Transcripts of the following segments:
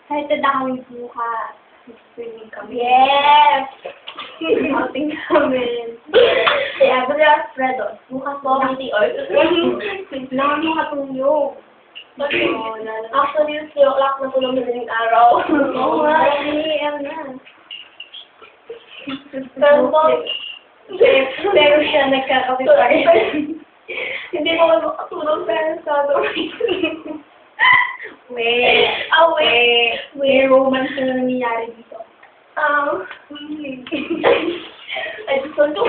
Kahit na kami buka. Swimming kami. Yes! Outing namin. Kaya, Brother Fredo, bukas po ang oil. Kailangan mo katulog. Actually, 3 o'clock na tulog na din araw. Oo nga, 3 AM na. Pero po, pero siya nagkakape pa rin. Hindi ko makatulog pero sa Wait. May romance na nangyayari dito. I just want to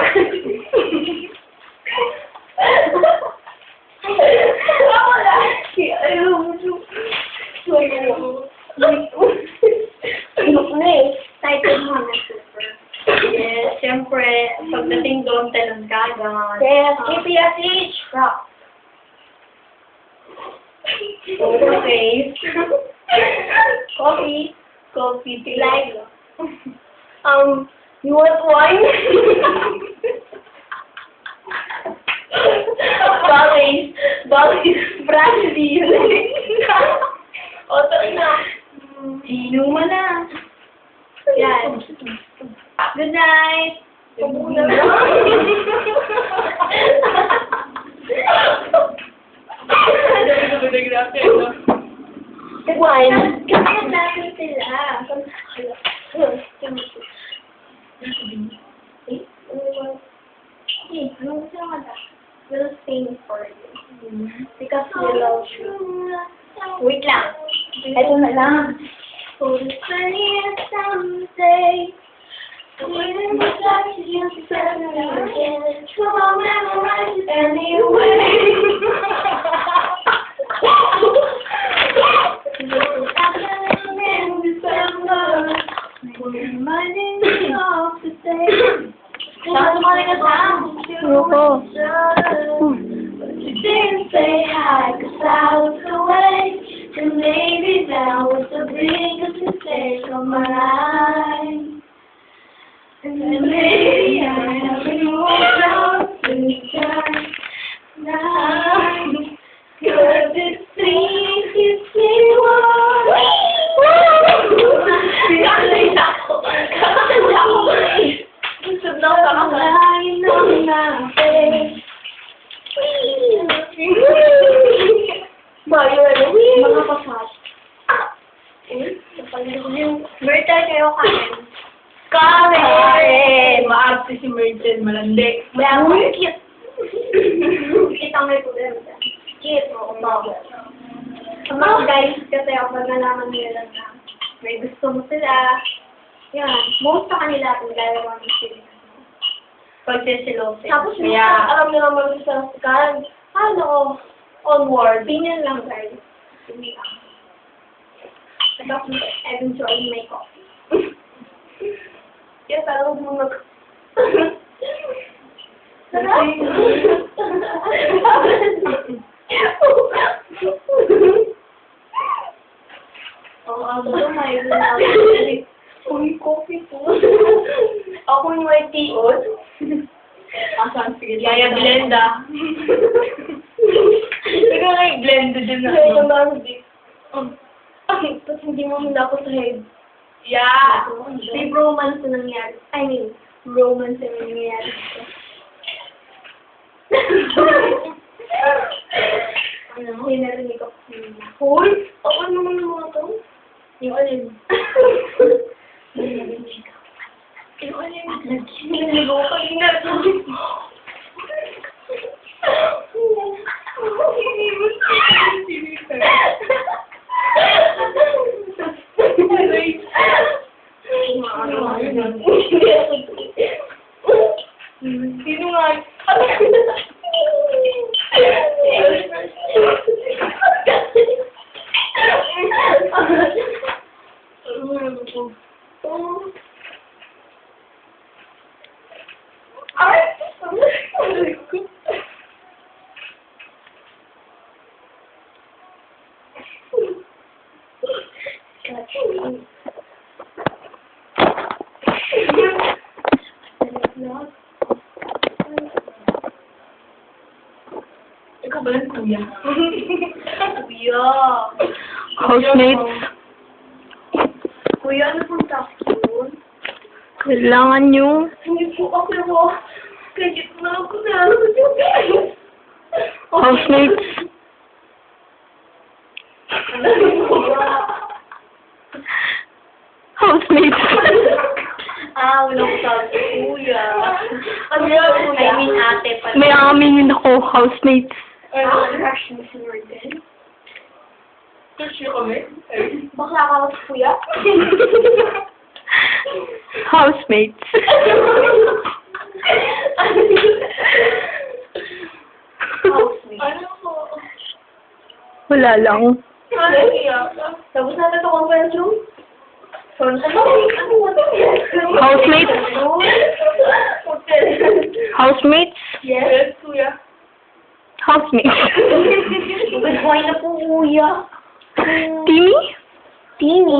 ako lang. Ayaw mo yung Pinok na eh. Title mo na super. yes, siyempre, pagdating doon, talon ka, gano'n. Yes, KPSH. Rock. Okay. Coffee. Like. You want wine? Bally's brandy. O, tayo na. Inuman na. Yan. Good night. Pabuna na. Wine. Kaya natin sila. We'll sing for you. Because we love you. Wait lang. Ito na lang. For the funniest someday, when we touch you suddenly again, we'll memorize it anyway. In December, we're reminding me of the day. Saan sumali ka sa? Ruko. But you didn't say hi, 'cause I was away. And maybe that was the biggest mistake of my life. And maybe I haven't moved on since then. Now, 'cause it seems you see what. Kakalit ako. Lying on my face. Mga pasat. Myrtle kayo kain. Karen! Maarte si Myrtle, malandi. Uy, cute. Kita may problem. Cute. Oo, bakit? Sa mga guys, kasi kapag nalaman nila na may gusto mo sila, yan, most sa kanila at nagagawa mo sila. Pagsisilose. Tapos, Kaya, alam nila mo sa Karen, ano, onward, binyan lang guys. Hindi lang. Tapos, eventually may coffee. yes, alam mo nag... Sarap! Oo, ako may ginagawa. Uy, coffee po. Ako yung white tea on. Asan? Sige. Yaya blenda. Ikaw nga yung blended din na. Kaya yung hindi. Tapos hindi mo hinapos sa head. Yeah. May romance na nangyari. I mean, romance na nangyari dito. Ano? Hinarinig ako. Hoy, ako naman yung mga to. Yung alin. Yung alin. Nag-hiniligo ko kanina. Sino nga? Ikaw ba lang, kuya? Kuya. Housemates, Kuya, ano pong task yun? kailangan nyo. Hindi po ako. Kaya na ako na. Housemates, housemates. Walang task, kuya. Ano yun, kuya? I mean, ate pala. May aminin ako, housemates. Crush mo si Morgan? Touch niyo kami? Bakla ka ba, kuya? Housemates. Housemate. Ano po? Wala lang. Ano iyak? Tapos natin ito conference room? Housemates? Hotel. Housemates? Yes, kuya. Housemates. Good boy na po, kuya. Timmy? Tini?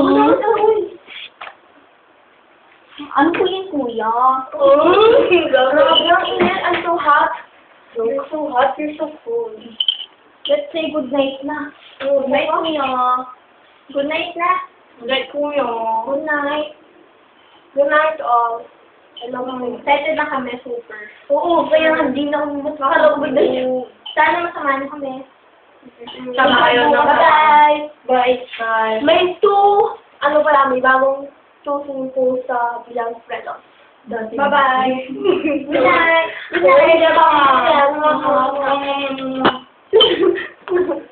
Ano po yun, kuya? Grabe ang init. I'm so hot. You're so hot. You're so cold. Let's say good night na. Good night, kuya. Good night na. Like, kuya. Good night. Good night, all. Hello, excited na kami, super. Oo, kaya hindi na kami makalabog na yun. Sana masamahan kami. Sama kayo na. Bye-bye. Bye. Bye. May ano pala, may bagong swimming pool sa Bilang Fredos. Bye-bye. Good night. Good night. Bye. Good night.